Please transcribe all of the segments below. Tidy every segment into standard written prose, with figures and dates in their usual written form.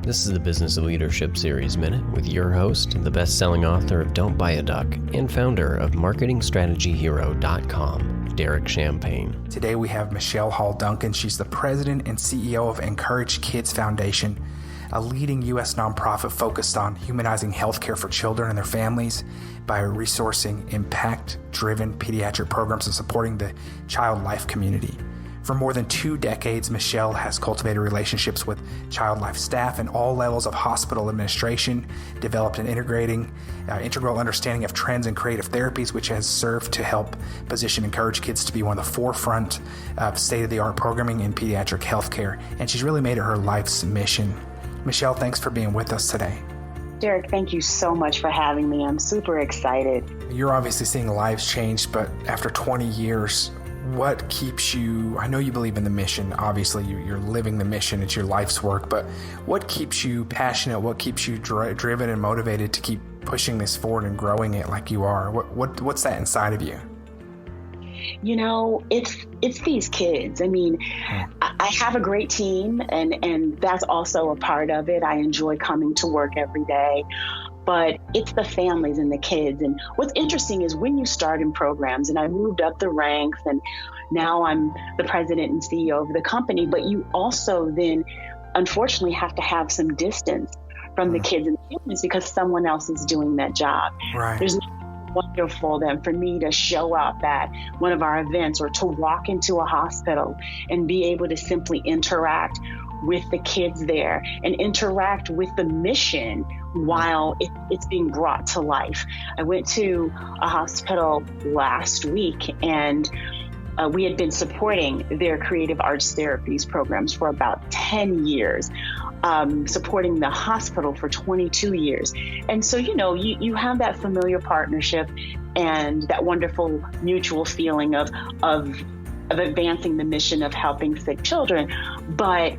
This is the Business of Leadership Series Minute with your host, the best-selling author of Don't Buy a Duck and founder of MarketingStrategyHero.com, Derek Champagne. Today we have Michele Hall Duncan. She's the president and CEO of Encourage Kids Foundation, a leading U.S. nonprofit focused on humanizing healthcare for children and their families by resourcing impact-driven pediatric programs and supporting the child life community. For more than 2 decades, Michele has cultivated relationships with child life staff in all levels of hospital administration, developed an integral understanding of trends and creative therapies, which has served to help position Encourage Kids to be one of the forefront of state-of-the-art programming in pediatric healthcare, and she's really made it her life's mission. Michele, thanks for being with us today. Derek, thank you so much for having me. I'm super excited. You're obviously seeing lives change, but after 20 years, what keeps you, I know you believe in the mission, obviously you're living the mission, it's your life's work, but what keeps you passionate, what keeps you driven and motivated to keep pushing this forward and growing it like you are? What's that inside of you? You know, it's these kids. I mean, I have a great team and that's also a part of it. I enjoy coming to work every day. But it's the families and the kids. And what's interesting is when you start in programs, and I moved up the ranks, and now I'm the president and CEO of the company, but you also then unfortunately have to have some distance from the kids and the families because someone else is doing that job. Right. There's nothing wonderful than for me to show up at one of our events or to walk into a hospital and be able to simply interact with the kids there and interact with the mission while it's being brought to life. I went to a hospital last week and we had been supporting their creative arts therapies programs for about 10 years, supporting the hospital for 22 years. And so, you know, you have that familiar partnership and that wonderful mutual feeling of advancing the mission of helping sick children. But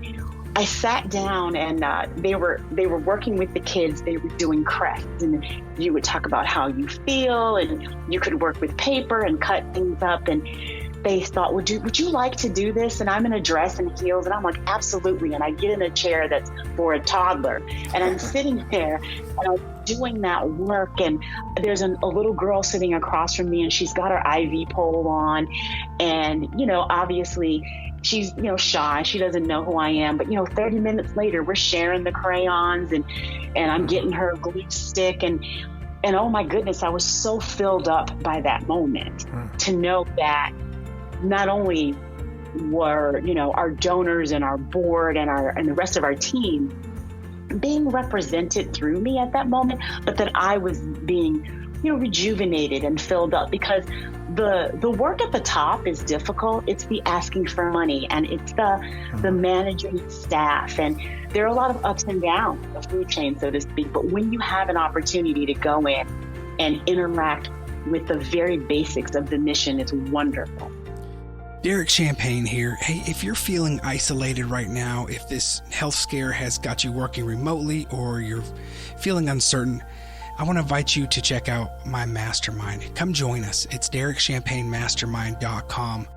I sat down and they were working with the kids. They were doing crafts, and you would talk about how you feel, and you could work with paper and cut things up. And they thought, would you like to do this? And I'm in a dress and heels, and I'm like, absolutely. And I get in a chair that's for a toddler, and I'm sitting there and I'm doing that work. And there's a little girl sitting across from me, and she's got her IV pole on, and you know, obviously she's, you know, shy. She doesn't know who I am. But, you know, 30 minutes later, we're sharing the crayons and I'm getting her a glue stick. And oh, my goodness, I was so filled up by that moment to know that not only were, you know, our donors and our board and the rest of our team being represented through me at that moment, but that I was being, you know, rejuvenated and filled up, because the work at the top is difficult. It's the asking for money, and it's the managing staff, and there are a lot of ups and downs, the food chain, so to speak. But when you have an opportunity to go in and interact with the very basics of the mission, it's wonderful. Derek Champagne here. Hey, if you're feeling isolated right now, if this health scare has got you working remotely or you're feeling uncertain, I want to invite you to check out my mastermind. Come join us. It's DerekChampagneMastermind.com.